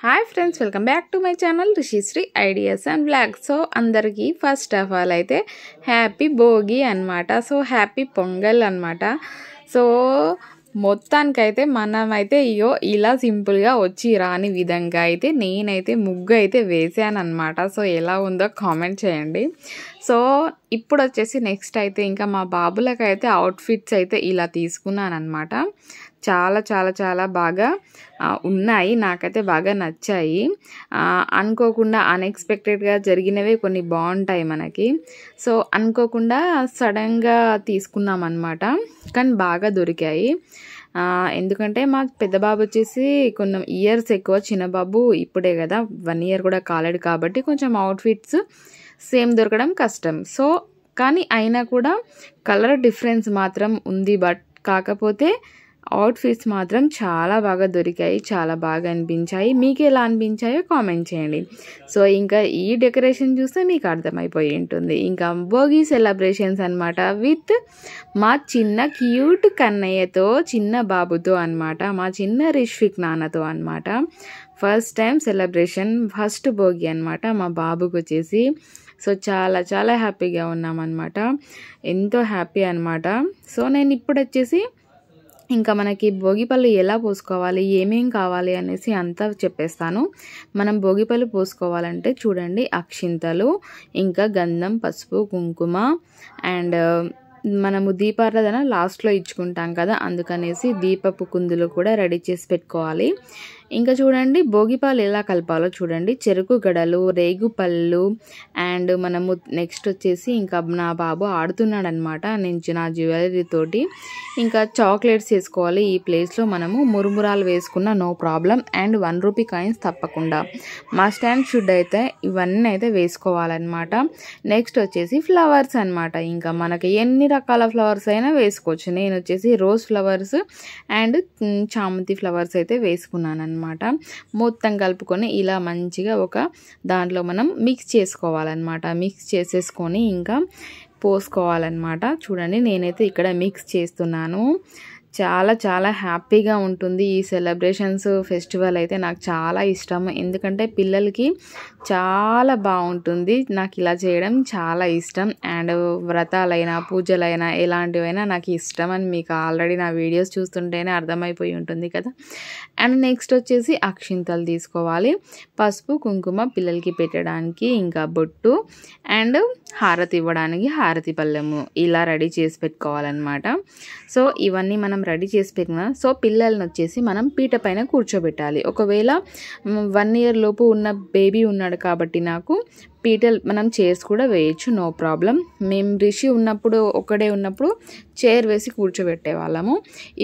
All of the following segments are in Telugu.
Hi friends, welcome back to my channel Rishishri ideas and blogs. So అందరికీ ఫస్ట్ ఆఫ్ ఆల్ అయితే హ్యాపీ భోగి అనమాట. సో హ్యాపీ పొంగల్ అనమాట. సో మొత్తానికైతే మనమైతే ఇలా సింపుల్గా వచ్చి రాని విధంగా అయితే నేనైతే ముగ్గు అయితే వేసాను అనమాట. సో ఎలా ఉందో కామెంట్ చేయండి. సో ఇప్పుడు వచ్చేసి నెక్స్ట్ అయితే ఇంకా మా బాబులకైతే అవుట్ఫిట్స్ అయితే ఇలా తీసుకున్నాను అనమాట. చాలా చాలా చాలా బాగా ఉన్నాయి, నాకైతే బాగా నచ్చాయి. అనుకోకుండా అన్ఎక్స్పెక్టెడ్గా జరిగినవే కొన్ని బాగుంటాయి మనకి. సో అనుకోకుండా సడన్గా తీసుకున్నాం అనమాట, కానీ బాగా దొరికాయి. ఎందుకంటే మా పెద్ద బాబు వచ్చేసి కొన్ని ఇయర్స్ ఎక్కువ, చిన్న బాబు ఇప్పుడే కదా 1 year కూడా కాలేడు, కాబట్టి కొంచెం అవుట్ఫిట్స్ సేమ్ దొరకడం కష్టం. సో కానీ అయినా కూడా కలర్ డిఫరెన్స్ మాత్రం ఉంది, బట్ కాకపోతే అవుట్ఫిట్స్ మాత్రం చాలా బాగా దొరికాయి, చాలా బాగా అనిపించాయి. మీకు ఎలా అనిపించాయో కామెంట్ చేయండి. సో ఇంకా ఈ డెకరేషన్ చూస్తే మీకు అర్థమైపోయి ఉంటుంది. ఇంకా భోగి సెలబ్రేషన్స్ అనమాట విత్ మా చిన్న క్యూట్ కన్నయ్యతో, చిన్న బాబుతో అనమాట, మా చిన్న రిష్విక్ నాన్నతో అనమాట. First time celebration, first Bhogi అనమాట మా బాబుకి వచ్చేసి. సో చాలా చాలా హ్యాపీగా ఉన్నామన్నమాట, ఎంతో హ్యాపీ అనమాట. సో నేను ఇప్పుడు వచ్చేసి ఇంకా మనకి భోగిపళ్ళు ఎలా పోసుకోవాలి, ఏమేం కావాలి అనేసి అంతా చెప్పేస్తాను. మనం భోగిపళ్ళు పోసుకోవాలంటే చూడండి, అక్షింతలు, ఇంకా గంధం, పసుపు, కుంకుమ, అండ్ మనము దీపారాధన లాస్ట్లో ఇచ్చుకుంటాం కదా, అందుకనేసి దీపపు కుందులు కూడా రెడీ చేసి పెట్టుకోవాలి. ఇంకా చూడండి భోగిపాలు ఎలా కలపాలో చూడండి. చెరుకు గడలు, రేగు పళ్ళు, అండ్ మనము నెక్స్ట్ వచ్చేసి ఇంకా నా బాబు ఆడుతున్నాడు అనమాట, నేను నా జ్యువెలరీ తోటి. ఇంకా చాక్లెట్స్ వేసుకోవాలి. ఈ ప్లేస్లో మనము మురుమురాలు వేసుకున్న no problem, and 1 rupee coins తప్పకుండా మస్ట్ అండ్ షుడ్ అయితే ఇవన్నీ అయితే వేసుకోవాలన్నమాట. నెక్స్ట్ వచ్చేసి ఫ్లవర్స్ అనమాట. ఇంకా మనకి ఎన్ని రకాల ఫ్లవర్స్ అయినా వేసుకోవచ్చు. నేను వచ్చేసి రోజ్ ఫ్లవర్స్ అండ్ చామంతి ఫ్లవర్స్ అయితే వేసుకున్నాను అనమాట. మొత్తం కలుపుకొని ఇలా మంచిగా ఒక దాంట్లో మనం మిక్స్ చేసుకోవాలన్నమాట. మిక్స్ చేసేసుకొని ఇంకా పోసుకోవాలన్నమాట. చూడండి నేనైతే ఇక్కడ మిక్స్ చేస్తున్నాను. చాలా చాలా హ్యాపీగా ఉంటుంది ఈ సెలబ్రేషన్స్, ఫెస్టివల్ అయితే నాకు చాలా ఇష్టం. ఎందుకంటే పిల్లలకి చాలా బాగుంటుంది, నాకు ఇలా చేయడం చాలా ఇష్టం. అండ్ వ్రతాలైనా పూజలైనా ఎలాంటివైనా నాకు ఇష్టం అని మీకు ఆల్రెడీ నా వీడియోస్ చూస్తుంటేనే అర్థమైపోయి ఉంటుంది కదా. అండ్ నెక్స్ట్ వచ్చేసి అక్షింతలు తీసుకోవాలి, పసుపు కుంకుమ పిల్లలకి పెట్టడానికి, ఇంకా బొట్టు, అండ్ హారతి ఇవ్వడానికి హారతి పళ్ళెము ఇలా రెడీ చేసి పెట్టుకోవాలన్నమాట. సో ఇవన్నీ మనం రెడీ చేసి పెట్టిన. సో పిల్లల్ని వచ్చేసి మనం పీట పైన కూర్చోబెట్టాలి. ఒకవేళ 1 year లోపు ఉన్న బేబీ ఉన్నాడు కాబట్టి నాకు పీటలు మనం చైర్స్ కూడా వేయచ్చు, నో ప్రాబ్లం. మేము రిషి ఉన్నప్పుడు ఒక్కడే ఉన్నప్పుడు చైర్ వేసి కూర్చోబెట్టే వాళ్ళము.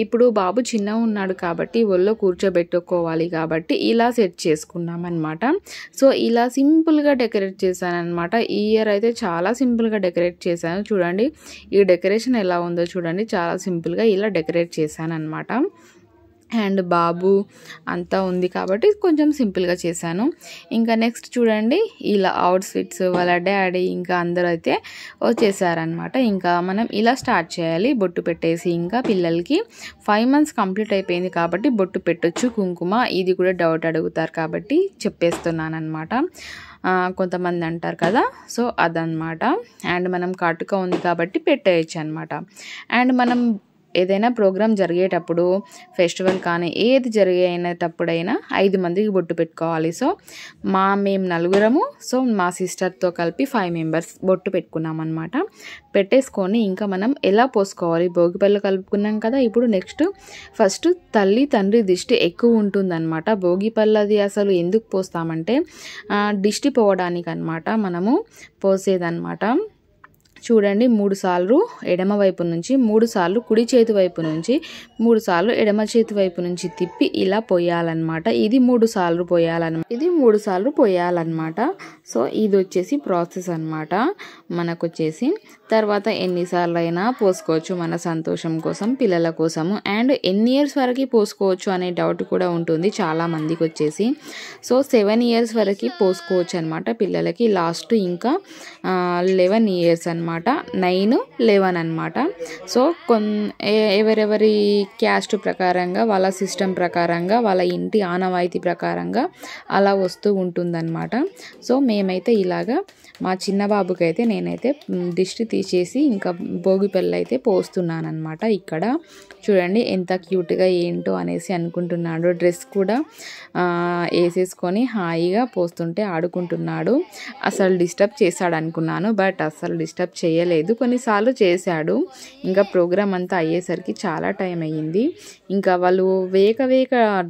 ఇప్పుడు బాబు చిన్న ఉన్నాడు కాబట్టి ఒళ్ళో కూర్చోబెట్టుకోవాలి కాబట్టి ఇలా సెట్ చేసుకున్నాం అనమాట. సో ఇలా సింపుల్గా డెకరేట్ చేశాను అనమాట. ఈ ఇయర్ అయితే చాలా సింపుల్గా డెకరేట్ చేశాను. చూడండి ఈ డెకరేషన్ ఎలా ఉందో చూడండి, చాలా సింపుల్గా ఇలా డెకరేట్ చేశాను అనమాట. అండ్ బాబు అంతా ఉంది కాబట్టి కొంచెం సింపుల్గా చేశాను. ఇంకా నెక్స్ట్ చూడండి ఇలా అవుట్ఫిట్స్, వాళ్ళ డాడీ ఇంకా అందరూ అయితే వచ్చేసారనమాట. ఇంకా మనం ఇలా స్టార్ట్ చేయాలి. బొట్టు పెట్టేసి ఇంకా పిల్లలకి 5 months కంప్లీట్ అయిపోయింది కాబట్టి బొట్టు పెట్టొచ్చు, కుంకుమ ఇది కూడా డౌట్ అడుగుతారు కాబట్టి చెప్పేస్తున్నాను అనమాట. కొంతమంది అంటారు కదా, సో అదనమాట. అండ్ మనం కాటుక ఉంది కాబట్టి పెట్టేయచ్చు అనమాట. అండ్ మనం ఏదైనా ప్రోగ్రామ్ జరిగేటప్పుడు, ఫెస్టివల్ కానీ ఏది జరిగేటప్పుడైనా 5 మందికి బొట్టు పెట్టుకోవాలి. సో మేము 4 సో మా సిస్టర్తో కలిపి 5 members బొట్టు పెట్టుకున్నాం అనమాట. పెట్టేసుకొని ఇంకా మనం ఎలా పోసుకోవాలి, భోగిపళ్ళు కలుపుకున్నాం కదా. ఇప్పుడు నెక్స్ట్ ఫస్ట్ తల్లి తండ్రి దిష్టి ఎక్కువ ఉంటుందన్నమాట. భోగిపళ్ళది అసలు ఎందుకు పోస్తామంటే దిష్టి పోవడానికి అనమాట మనము పోసేదన్నమాట. చూడండి 3 సార్లు ఎడమ వైపు నుంచి, 3 సార్లు కుడి చేతి వైపు నుంచి, 3 సార్లు ఎడమ చేతి వైపు నుంచి తిప్పి ఇలా పోయాలన్నమాట. ఇది 3 సార్లు పోయాలన్నమాట. సో ఇది వచ్చేసి ప్రాసెస్ అనమాట. మనకు వచ్చేసి తర్వాత ఎన్నిసార్లు అయినా పోసుకోవచ్చు మన సంతోషం కోసం, పిల్లల కోసము. అండ్ ఎన్ని ఇయర్స్ వరకు పోసుకోవచ్చు అనే డౌట్ కూడా ఉంటుంది చాలా మందికి వచ్చేసి. సో 7 years వరకు పోసుకోవచ్చు అనమాట పిల్లలకి, లాస్ట్ ఇంకా 11 years అనమాట. అనమాట. 9, 11 అనమాట. సో ఎవరెవరి క్యాస్ట్ ప్రకారంగా, వాళ్ళ సిస్టమ్ ప్రకారంగా, వాళ్ళ ఇంటి ఆనవాయితీ ప్రకారంగా అలా వస్తూ ఉంటుందన్నమాట. సో మేమైతే ఇలాగా మా చిన్న బాబుకి అయితే నేనైతే దిష్టి తీసేసి ఇంకా భోగిపళ్ళు అయితే పోస్తున్నాను అనమాట. ఇక్కడ చూడండి ఎంత క్యూట్గా ఏంటో అనేసి అనుకుంటున్నాడు. డ్రెస్ కూడా వేసేసుకొని హాయిగా పోస్తుంటే ఆడుకుంటున్నాడు. అసలు డిస్టర్బ్ చేశాడు అనుకున్నాను, బట్ అసలు డిస్టర్బ్ చేయలేదు. కొన్నిసార్లు చేశాడు. ఇంకా ప్రోగ్రామ్ అంతా అయ్యేసరికి చాలా టైం అయ్యింది. ఇంకా వాళ్ళు వేక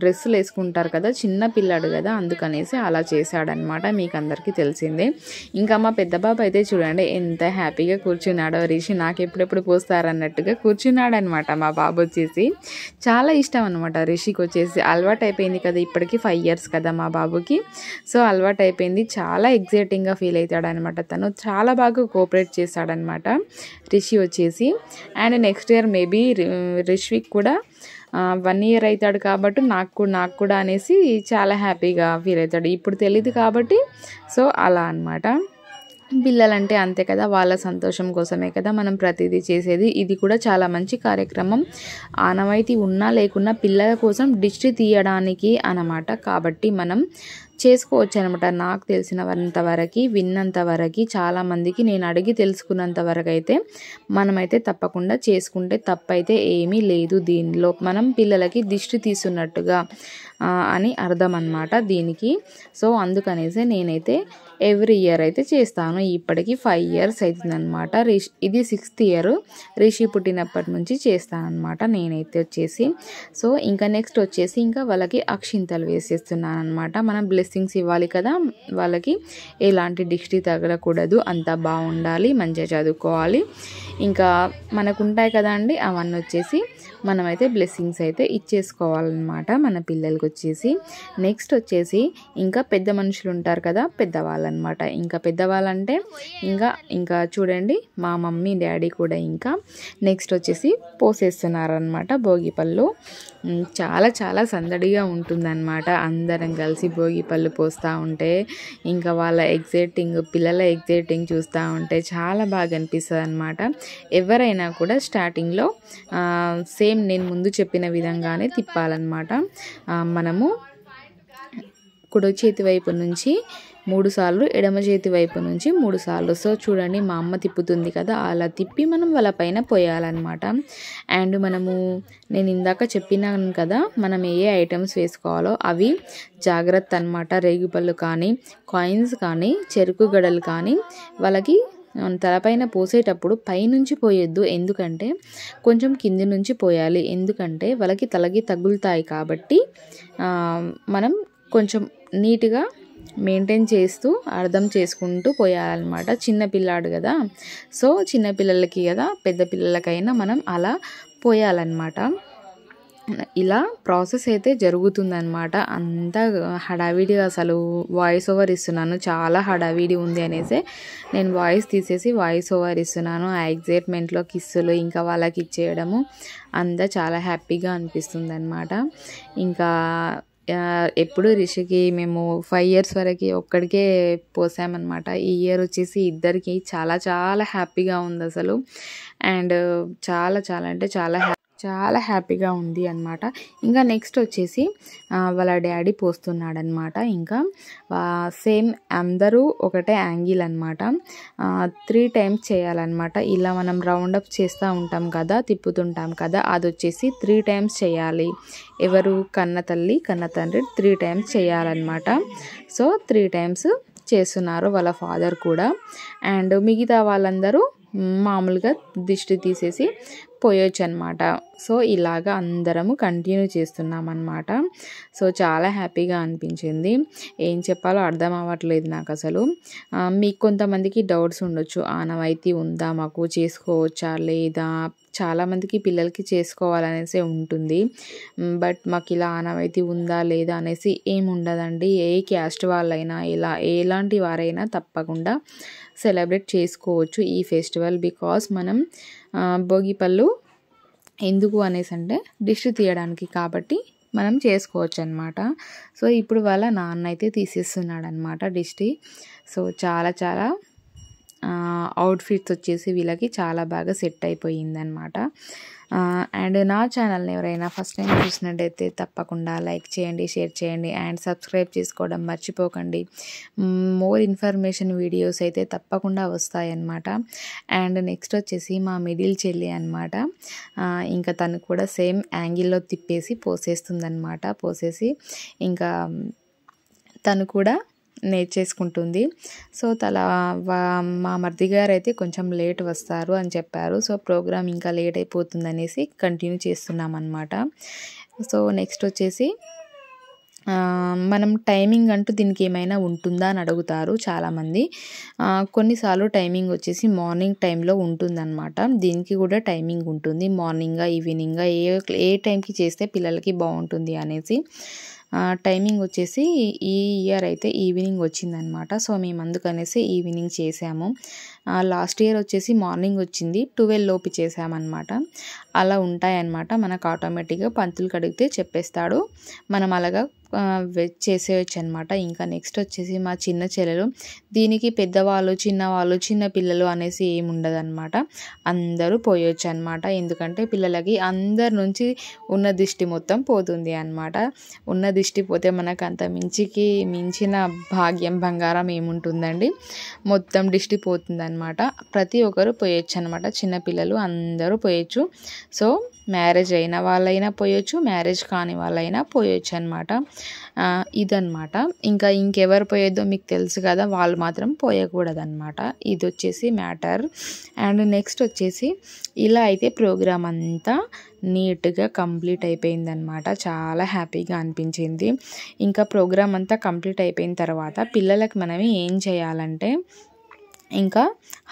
డ్రెస్సులు వేసుకుంటారు కదా, చిన్న పిల్లాడు కదా, అందుకనేసి అలా చేశాడనమాట. మీకు అందరికీ తెలిసిందే. ఇంకా మా పెద్ద బాబు అయితే చూడండి ఎంత హ్యాపీగా కూర్చున్నాడో. రిషి నాకు ఎప్పుడెప్పుడు పోస్తారన్నట్టుగా కూర్చున్నాడు అనమాట. మా బాబు వచ్చేసి చాలా ఇష్టం అనమాట. రిషికి వచ్చేసి అలవాటు అయిపోయింది కదా, ఇప్పటికీ 5 years కదా మా బాబుకి. సో అలవాటు అయిపోయింది. చాలా ఎగ్జైటింగ్గా ఫీల్ అవుతాడు అనమాట. తను చాలా బాగా కోఆపరేట్ చేశాడనమాట రిషి వచ్చేసి. And next year maybe Rishvik కూడా 1 year అవుతాడు కాబట్టి నాకు కూడా అనేసి చాలా హ్యాపీగా ఫీల్ అవుతాడు. ఇప్పుడు తెలియదు కాబట్టి సో అలా అనమాట. పిల్లలంటే అంతే కదా, వాళ్ళ సంతోషం కోసమే కదా మనం ప్రతిదీ చేసేది. ఇది కూడా చాలా మంచి కార్యక్రమం. ఆనవాయితీ ఉన్నా లేకున్నా పిల్లల కోసం దిష్టి తీయడానికి అన్నమాట. కాబట్టి మనం చేసుకోవచ్చు అనమాట. నాకు తెలిసినంత వరకు, విన్నంత వరకు, చాలామందికి నేను అడిగి తెలుసుకున్నంత వరకు అయితే మనమైతే తప్పకుండా చేసుకుంటే తప్పైతే ఏమీ లేదు. దీనిలో మనం పిల్లలకి దిష్టి తీస్తున్నట్టుగా అని అర్థం అన్నమాట దీనికి. సో అందుకనేసి నేనైతే ఎవ్రీ ఇయర్ అయితే చేస్తాను. ఇప్పటికి 5 years అవుతుందన్నమాట. ఇది 6th year. రిషి పుట్టినప్పటి నుంచి చేస్తానన్నమాట నేనైతే వచ్చేసి. సో ఇంకా నెక్స్ట్ వచ్చేసి ఇంకా వాళ్ళకి అక్షింతలు వేసేస్తున్నాను అనమాట. మనం బ్లెస్సింగ్స్ ఇవ్వాలి కదా వాళ్ళకి. ఎలాంటి దిష్టి తగలకూడదు, అంతా బాగుండాలి, మంచిగా చదువుకోవాలి, ఇంకా మనకు ఉంటాయి కదా అండి, అవన్నీ వచ్చేసి మనమైతే బ్లెస్సింగ్స్ అయితే ఇచ్చేసుకోవాలన్నమాట మన పిల్లలకి వచ్చేసి. నెక్స్ట్ వచ్చేసి ఇంకా పెద్ద మనుషులు ఉంటారు కదా, పెద్దవాళ్ళనమాట. ఇంకా పెద్దవాళ్ళంటే ఇంకా చూడండి మా మమ్మీ డాడీ కూడా ఇంకా నెక్స్ట్ వచ్చేసి పోసేస్తున్నారనమాట భోగిపళ్ళు. చాలా చాలా సందడిగా ఉంటుందన్నమాట. అందరం కలిసి భోగిపళ్ళు పోస్తూ ఉంటే ఇంకా వాళ్ళ పిల్లల ఎగ్జైటింగ్ చూస్తూ ఉంటే చాలా బాగా అనిపిస్తుంది అనమాట. ఎవరైనా కూడా స్టార్టింగ్లో సేమ్ నేను ముందు చెప్పిన విధంగానే తిప్పాలన్నమాట. మనము కుడి చేతి వైపు నుంచి 3 సార్లు, ఎడమ చేతి వైపు నుంచి 3 సార్లు. సో చూడండి మా అమ్మ తిప్పుతుంది కదా, అలా తిప్పి మనం వాళ్ళ పైన పోయాలన్నమాట. అండ్ నేను ఇందాక చెప్పినాను కదా మనం ఏ ఐటమ్స్ వేసుకోవాలో అవి జాగ్రత్త అన్నమాట. రేగిపళ్ళు కానీ, కాయిన్స్ కానీ, చెరుకు గడలు కానీ వాళ్ళకి తలపైన పోసేటప్పుడు పైనుంచి పోయొద్దు. ఎందుకంటే కొంచెం కింది నుంచి పోయాలి. ఎందుకంటే వాళ్ళకి తలకి తగులుతాయి కాబట్టి మనం కొంచెం నీట్గా మెయింటైన్ చేస్తూ అర్థం చేసుకుంటూ పోయాలన్నమాట. చిన్నపిల్లాడు కదా, సో చిన్నపిల్లలకి కదా, పెద్ద పిల్లలకైనా మనం అలా పోయాలన్నమాట. ఇలా ప్రాసెస్ అయితే జరుగుతుందన్నమాట. అంతా హడావిడిగా అసలు వాయిస్ ఓవర్ ఇస్తున్నాను, చాలా హడావిడి ఉంది అనేసి నేను వాయిస్ తీసేసి వాయిస్ ఓవర్ ఇస్తున్నాను. ఆ ఎగ్జైట్మెంట్లో కిస్సులు ఇంకా వాళ్ళకి ఇచ్చేయడము అంతా చాలా హ్యాపీగా అనిపిస్తుంది అనమాట. ఇంకా ఎప్పుడు రిషికి మేము 5 years వరకు ఒక్కడికే పోసామన్నమాట. ఈ ఇయర్ వచ్చేసి ఇద్దరికి చాలా చాలా హ్యాపీగా ఉంది అసలు. అండ్ చాలా చాలా అంటే చాలా హ్యాపీగా ఉంది అనమాట. ఇంకా నెక్స్ట్ వచ్చేసి వాళ్ళ డాడీ పోస్తున్నాడనమాట. ఇంకా సేమ్ అందరూ ఒకటే యాంగిల్ అనమాట. 3 times చేయాలన్నమాట. ఇలా మనం రౌండప్ చేస్తూ ఉంటాం కదా, తిప్పుతుంటాం కదా, అది వచ్చేసి 3 times చేయాలి. ఎవరు కన్న తల్లి కన్న తండ్రి 3 times చేయాలన్నమాట. సో 3 times చేస్తున్నారు వాళ్ళ ఫాదర్ కూడా. అండ్ మిగతా వాళ్ళందరూ మామూలుగా దిష్టి తీసేసి పోయొచ్చు అనమాట. సో ఇలాగా అందరము కంటిన్యూ చేస్తున్నాం అన్నమాట. సో చాలా హ్యాపీగా అనిపించింది. ఏం చెప్పాలో అర్థం అవ్వట్లేదు నాకు అసలు. మీకు కొంతమందికి డౌట్స్ ఉండొచ్చు, ఆనవాయితీ ఉందా, మాకు చేసుకోవచ్చా లేదా, చాలామందికి పిల్లలకి చేసుకోవాలనేసి ఉంటుంది. బట్ మాకు ఇలా ఆనవాయితీ ఉందా లేదా అనేసి ఏమి ఉండదండి. ఏ క్యాస్ట్ వాళ్ళైనా ఎలాంటి వారైనా తప్పకుండా సెలబ్రేట్ చేసుకోవచ్చు ఈ ఫెస్టివల్. బికాస్ మనం భోగిపళ్ళు ఎందుకు అనేసి అంటే దిష్టి తీయడానికి కాబట్టి మనం చేసుకోవచ్చు అనమాట. సో ఇప్పుడు వాళ్ళ నాన్న అయితే తీసేస్తున్నాడు అనమాట దిష్టి. సో చాలా చాలా అవుట్ఫిట్స్ వచ్చేసి వీళ్ళకి చాలా బాగా సెట్ అయిపోయిందనమాట. అండ్ నా ఛానల్ని ఎవరైనా ఫస్ట్ టైం చూసినట్టయితే తప్పకుండా లైక్ చేయండి, షేర్ చేయండి అండ్ సబ్స్క్రైబ్ చేసుకోవడం మర్చిపోకండి. మోర్ ఇన్ఫర్మేషన్ వీడియోస్ అయితే తప్పకుండా వస్తాయన్నమాట. అండ్ నెక్స్ట్ వచ్చేసి మా మిడిల్ చెల్లి అనమాట. ఇంకా తను కూడా సేమ్ యాంగిల్లో తిప్పేసి పోసేస్తుందన్నమాట. పోసేసి ఇంకా తను కూడా నేర్చేసుకుంటుంది. సో మా మరిది గారు అయితే కొంచెం లేట్ వస్తారు అని చెప్పారు. సో ప్రోగ్రామ్ ఇంకా లేట్ అయిపోతుందనేసి కంటిన్యూ చేస్తున్నాం అన్నమాట. సో నెక్స్ట్ వచ్చేసి మనం టైమింగ్ అంటూ దీనికి ఏమైనా ఉంటుందా అని అడుగుతారు చాలామంది. కొన్నిసార్లు టైమింగ్ వచ్చేసి మార్నింగ్ టైంలో ఉంటుందన్నమాట. దీనికి కూడా టైమింగ్ ఉంటుంది. మార్నింగా ఈవినింగా ఏ టైంకి చేస్తే పిల్లలకి బాగుంటుంది అనేసి. టైమింగ్ వచ్చేసి ఈ ఇయర్ అయితే ఈవినింగ్ వచ్చిందనమాట. సో మేము అందుకనేసి ఈవినింగ్ చేసాము. లాస్ట్ ఇయర్ వచ్చేసి మార్నింగ్ వచ్చింది, 12 లోపు చేసామన్నమాట. అలా ఉంటాయన్నమాట. మనకు ఆటోమేటిక్గా పంతులు కడిగితే చెప్పేస్తాడు, మనం అలాగా చేసేయచ్చు అనమాట. ఇంకా నెక్స్ట్ వచ్చేసి మా చిన్న చెల్లెలు. దీనికి పెద్దవాళ్ళు, చిన్నవాళ్ళు, చిన్న పిల్లలు అనేసి ఏమి ఉండదన్నమాట. అందరూ పోయొచ్చు అనమాట. ఎందుకంటే పిల్లలకి అందరి నుంచి ఉన్న దిష్టి మొత్తం పోతుంది అనమాట. ఉన్న దిష్టి పోతే మనకు అంత మించిన భాగ్యం, బంగారం ఏముంటుందండి. మొత్తం దిష్టి పోతుంది అనమాట. ప్రతి ఒక్కరు పోయొచ్చు అనమాట. చిన్నపిల్లలు అందరూ పోయొచ్చు. సో మ్యారేజ్ అయిన వాళ్ళైనా పోయొచ్చు, మ్యారేజ్ కాని వాళ్ళైనా పోయొచ్చు అనమాట. ఇదన్నమాట. ఇంకా ఇంకెవరు పోయేదో మీకు తెలుసు కదా, వాళ్ళు మాత్రం పోయకూడదు అనమాట. ఇది వచ్చేసి మ్యాటర్. అండ్ నెక్స్ట్ వచ్చేసి ఇలా అయితే ప్రోగ్రామ్ అంతా నీట్గా కంప్లీట్ అయిపోయిందనమాట. చాలా హ్యాపీగా అనిపించింది. ఇంకా ప్రోగ్రామ్ అంతా కంప్లీట్ అయిపోయిన తర్వాత పిల్లలకి మనం ఏం చేయాలంటే ఇంకా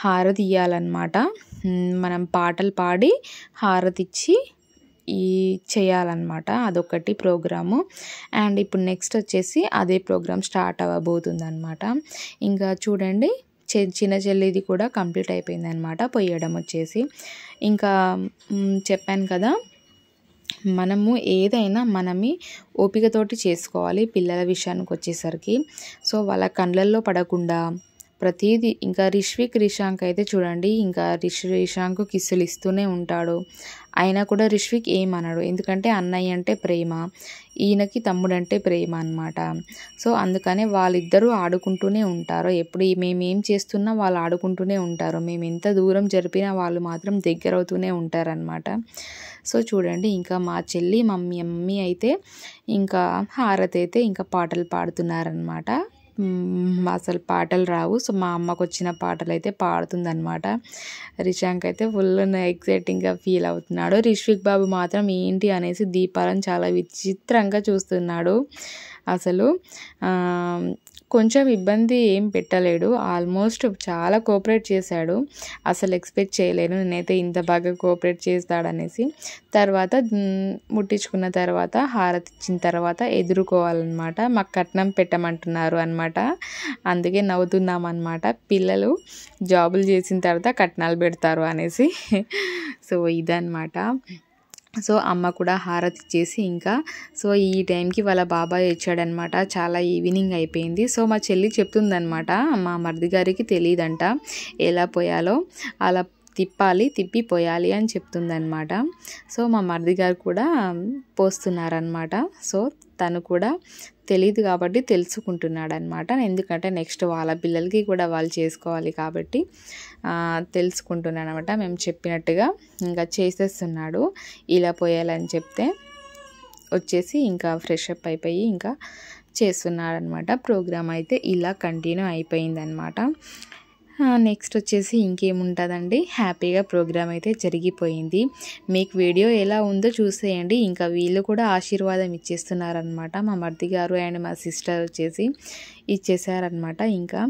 హారతి ఇవ్వాలన్నమాట. మనం పాటలు పాడి హారతి ఇచ్చి చేయాలన్నమాట. అదొకటి ప్రోగ్రాము. అండ్ ఇప్పుడు నెక్స్ట్ వచ్చేసి అదే ప్రోగ్రామ్ స్టార్ట్ అవ్వబోతుంది అనమాట. ఇంకా చూడండి, చిన్న చెల్లిది కూడా కంప్లీట్ అయిపోయింది అనమాట పోయడం వచ్చేసి. ఇంకా చెప్పాను కదా, మనము ఏదైనా మనమే ఓపికతోటి చేసుకోవాలి పిల్లల విషయానికి వచ్చేసరికి. సో వాళ్ళ కళ్ళల్లో పడకుండా ప్రతిదీ. ఇంకా రిషాంక్ అయితే చూడండి, ఇంకా రిషాంక్ కిస్సులు ఇస్తూనే ఉంటాడు. అయినా కూడా రిష్విక్ ఏమన్నాడు, ఎందుకంటే అన్నయ్య అంటే ప్రేమ, ఈయనకి తమ్ముడంటే ప్రేమ అనమాట. సో అందుకనే వాళ్ళిద్దరూ ఆడుకుంటూనే ఉంటారు. ఎప్పుడు మేమేం చేస్తున్నా వాళ్ళు ఆడుకుంటూనే ఉంటారు. మేము ఎంత దూరం జరిపినా వాళ్ళు మాత్రం దగ్గర అవుతూనే ఉంటారనమాట. సో చూడండి, ఇంకా మా చెల్లి మమ్మీ అయితే ఇంకా హారతి అయితే ఇంకా పాటలు పాడుతున్నారనమాట. అసలు పాటలు రావు. సో మా అమ్మకు వచ్చిన పాటలు అయితే పాడుతుందన్నమాట. రిషాంక్ అయితే ఫుల్ ఎక్సైటింగ్గా ఫీల్ అవుతున్నాడు. రిష్విక్ బాబు మాత్రం ఏంటి అనేసి దీపాలను చాలా విచిత్రంగా చూస్తున్నాడు. అసలు కొంచెం ఇబ్బంది ఏం పెట్టలేడు. ఆల్మోస్ట్ చాలా కోఆపరేట్ చేశాడు. అసలు ఎక్స్పెక్ట్ చేయలేను నేనైతే ఇంత బాగా కోఆపరేట్ చేస్తాడనేసి. తర్వాత ముట్టించుకున్న తర్వాత హారతి ఇచ్చిన తర్వాత ఎదుర్కోవాలన్నమాట. మాకు కట్నం పెట్టమంటున్నారు అనమాట. అందుకే నవ్వుతున్నాం అనమాట. పిల్లలు జాబులు చేసిన తర్వాత కట్నాలు పెడతారు అనేసి. సో ఇదన్నమాట. సో అమ్మ కూడా హారతి ఇచ్చేసి ఇంకా సో ఈ టైంకి వాళ్ళ బాబాయ్ వచ్చాడనమాట. చాలా ఈవినింగ్ అయిపోయింది. సో మా చెల్లి చెప్తుందనమాట, మా మరిది గారికి తెలియదంట ఎలా పోయాలో, అలా తిప్పి పోయాలి అని చెప్తుందనమాట. సో మా మరిది గారు కూడా పోస్తున్నారనమాట. సో తను కూడా తెలియదు కాబట్టి తెలుసుకుంటున్నాడు అనమాట. ఎందుకంటే నెక్స్ట్ వాళ్ళ పిల్లలకి కూడా వాళ్ళు చేసుకోవాలి కాబట్టి తెలుసుకుంటున్నాడు అనమాట. మేము చెప్పినట్టుగా ఇంకా చేసేస్తున్నాడు. ఇలా పోయాలని చెప్తే వచ్చేసి ఇంకా ఫ్రెష్ అప్ అయిపోయి ఇంకా చేస్తున్నాడు అనమాట. ప్రోగ్రామ్ అయితే ఇలా కంటిన్యూ అయిపోయిందనమాట. నెక్స్ట్ వచ్చేసి ఇంకేముంటుందండి, హ్యాపీగా ప్రోగ్రామ్ అయితే జరిగిపోయింది. మీకు వీడియో ఎలా ఉందో చూసేయండి. ఇంకా వీళ్ళు కూడా ఆశీర్వాదం ఇచ్చేస్తున్నారనమాట. మా మరిది గారు అండ్ మా సిస్టర్ వచ్చేసి ఇచ్చేసారనమాట. ఇంకా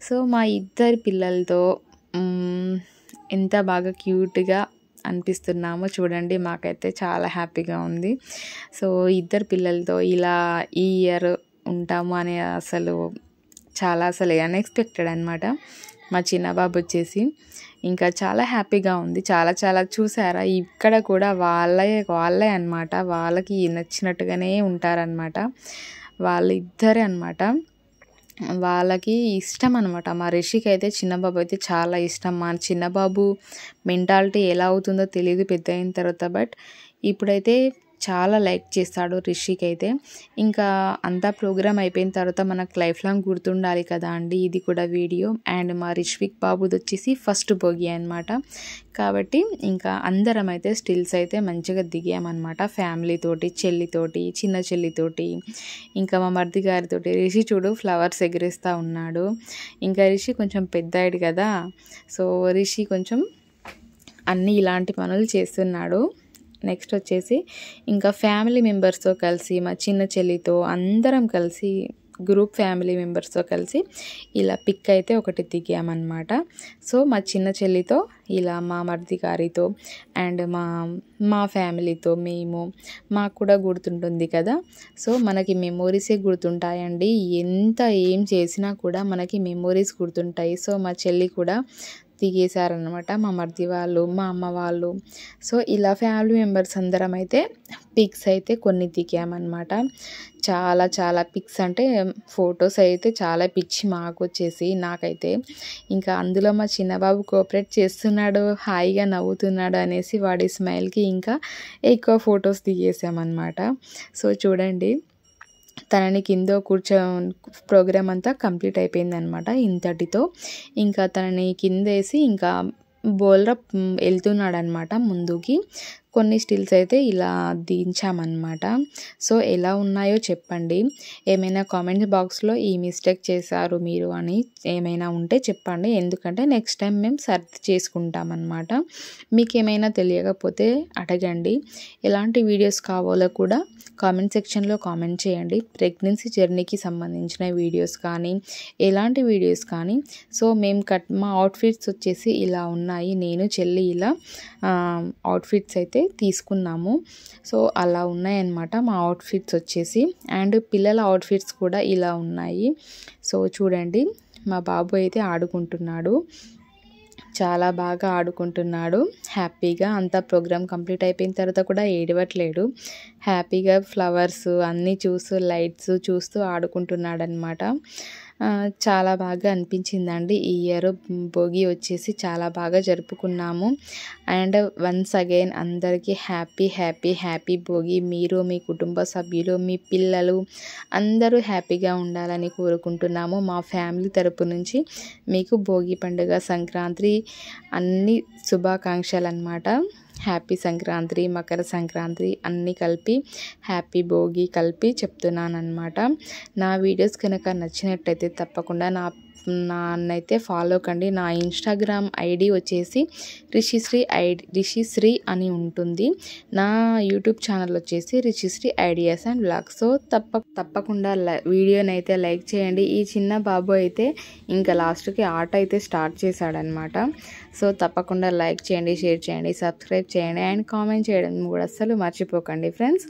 సో మా ఇద్దరి పిల్లలతో ఎంత బాగా క్యూట్గా అనిపిస్తున్నామో చూడండి. మాకైతే చాలా హ్యాపీగా ఉంది. సో ఇద్దరు పిల్లలతో ఇలా ఈ ఇయర్ ఉంటాము అని అసలు అన్ఎక్స్పెక్టెడ్ అనమాట. మా చిన్న బాబు వచ్చేసి ఇంకా చాలా హ్యాపీగా ఉంది. చాలా చూసారా, ఇక్కడ కూడా వాళ్ళే అనమాట. వాళ్ళకి నచ్చినట్టుగానే ఉంటారనమాట. వాళ్ళిద్దరే అనమాట. వాళ్ళకి ఇష్టం అనమాట. మా రిషికి అయితే చిన్నబాబు అయితే చాలా ఇష్టం. మా చిన్నబాబు మెంటాలిటీ ఎలా అవుతుందో తెలీదు పెద్ద అయిన తర్వాత. బట్ ఇప్పుడైతే చాలా లైక్ చేస్తాడు రిషికి అయితే. ఇంకా అంతా ప్రోగ్రామ్ అయిపోయిన తర్వాత మనకు లైఫ్ లాంగ్ గుర్తుండాలి కదా అండి ఇది కూడా వీడియో. అండ్ మా రిష్విక్ బాబుది వచ్చేసి ఫస్ట్ భోగి అనమాట. కాబట్టి ఇంకా అందరం అయితే స్టిల్స్ అయితే మంచిగా దిగామన్నమాట ఫ్యామిలీతోటి, చెల్లితోటి, చిన్న చెల్లితోటి, ఇంకా మా మరిది గారితోటి. రిషి చూడు ఫ్లవర్స్ ఎగిరేస్తూ ఉన్నాడు. ఇంకా రిషి కొంచెం పెద్దాడు కదా, సో రిషి కొంచెం అన్నీ ఇలాంటి పనులు చేస్తున్నాడు. నెక్స్ట్ వచ్చేసి ఇంకా ఫ్యామిలీ మెంబర్స్తో కలిసి మా చిన్న చెల్లితో అందరం కలిసి గ్రూప్ ఫ్యామిలీ మెంబర్స్తో కలిసి ఇలా పిక్ అయితే ఒకటి దిగామన్నమాట. సో మా చిన్న చెల్లితో ఇలా మా మరిది గారితో అండ్ మా ఫ్యామిలీతో మేము, మాకు కూడా గుర్తుంటుంది కదా. సో మనకి మెమోరీసే గుర్తుంటాయండి. ఎంత ఏం చేసినా కూడా మనకి మెమోరీస్ గుర్తుంటాయి. సో మా చెల్లి కూడా దిగేశారనమాట, మా మరిది వాళ్ళు, మా అమ్మ వాళ్ళు. సో ఇలా ఫ్యామిలీ మెంబర్స్ అందరం అయితే పిక్స్ అయితే కొన్ని దిగామన్నమాట. చాలా చాలా పిక్స్ అంటే ఫొటోస్ అయితే చాలా పిచ్చి మాకు వచ్చేసి నాకైతే. ఇంకా అందులో మా చిన్నబాబు కోఆపరేట్ చేస్తున్నాడు, హాయిగా నవ్వుతున్నాడు అనేసి వాడి స్మైల్కి ఇంకా ఎక్కువ ఫొటోస్ దిగేసామన్నమాట. సో చూడండి, తనని కింద ప్రోగ్రామ్ అంతా కంప్లీట్ అయిపోయిందనమాట ఇంతటితో. ఇంకా తనని కిందేసి ఇంకా బోల్రా వెళ్తున్నాడు అనమాట ముందుకి. కొన్ని స్టిల్స్ అయితే ఇలా దించామన్నమాట. సో ఎలా ఉన్నాయో చెప్పండి. ఏమైనా కామెంట్ బాక్స్లో ఈ మిస్టేక్ చేశారు మీరు అని ఏమైనా ఉంటే చెప్పండి. ఎందుకంటే నెక్స్ట్ టైం మేము సర్చ్ చేసుకుంటామన్నమాట. మీకు ఏమైనా తెలియకపోతే అడగండి. ఎలాంటి వీడియోస్ కావాలో కూడా కామెంట్ సెక్షన్లో కామెంట్ చేయండి. ప్రెగ్నెన్సీ జర్నీకి సంబంధించిన వీడియోస్ కానీ ఎలాంటి వీడియోస్ కానీ. సో మేము మా అవుట్ఫిట్స్ వచ్చేసి ఇలా ఉన్నాయి. నేను చెల్లి ఇలా అవుట్ఫిట్స్ అయితే తీసుకున్నాము. సో అలా ఉన్నాయన్నమాట మా అవుట్ఫిట్స్ వచ్చేసి. అండ్ పిల్లల అవుట్ఫిట్స్ కూడా ఇలా ఉన్నాయి. సో చూడండి, మా బాబు అయితే ఆడుకుంటున్నాడు, చాలా బాగా ఆడుకుంటున్నాడు హ్యాపీగా. అంతా ప్రోగ్రామ్ కంప్లీట్ అయిపోయిన తర్వాత కూడా ఏడవట్లేడు, హ్యాపీగా ఫ్లవర్స్ అన్నీ చూస్తూ లైట్స్ చూస్తూ ఆడుకుంటున్నాడు అనమాట. చాలా బాగా అనిపించిందండి ఈ ఇయర్ భోగి వచ్చేసి. చాలా బాగా జరుపుకున్నాము. అండ్ వన్స్ అగైన్ అందరికీ హ్యాపీ హ్యాపీ హ్యాపీ భోగి. మీరు, మీ కుటుంబ సభ్యులు, మీ పిల్లలు అందరూ హ్యాపీగా ఉండాలని కోరుకుంటున్నాము. మా ఫ్యామిలీ తరపు నుంచి మీకు భోగి పండుగ, సంక్రాంతి అన్ని శుభాకాంక్షలు అన్నమాట. హ్యాపీ సంక్రాంతి, మకర సంక్రాంతి అన్నీ కలిపి హ్యాపీ భోగి చెప్తున్నాను అనమాట. నా వీడియోస్ కనుక నచ్చినట్టయితే తప్పకుండా నన్నైతే ఫాలో కండి. నా ఇన్స్టాగ్రామ్ ఐడి వచ్చేసి రిషిశ్రీ అని ఉంటుంది. నా యూట్యూబ్ ఛానల్ వచ్చేసి Rishishri ideas and vlogs. So తప్పకుండా వీడియోని అయితే లైక్ చేయండి. ఈ చిన్న బాబు అయితే ఇంకా లాస్ట్కి ఆట అయితే స్టార్ట్ చేశాడనమాట. సో తప్పకుండా లైక్ చేయండి, షేర్ చేయండి, సబ్స్క్రైబ్ చేయండి అండ్ కామెంట్ చేయడం కూడా అస్సలు మర్చిపోకండి ఫ్రెండ్స్.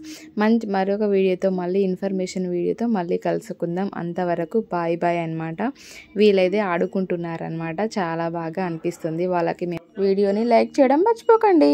మరొక వీడియోతో మళ్ళీ ఇన్ఫర్మేషన్ వీడియోతో మళ్ళీ కలుసుకుందాం. అంతవరకు బాయ్ బాయ్ అనమాట. వీళ్ళైతే ఆడుకుంటున్నారనమాట. చాలా బాగా అనిపిస్తుంది వాళ్ళకి. వీడియోని లైక్ చేయడం మర్చిపోకండి.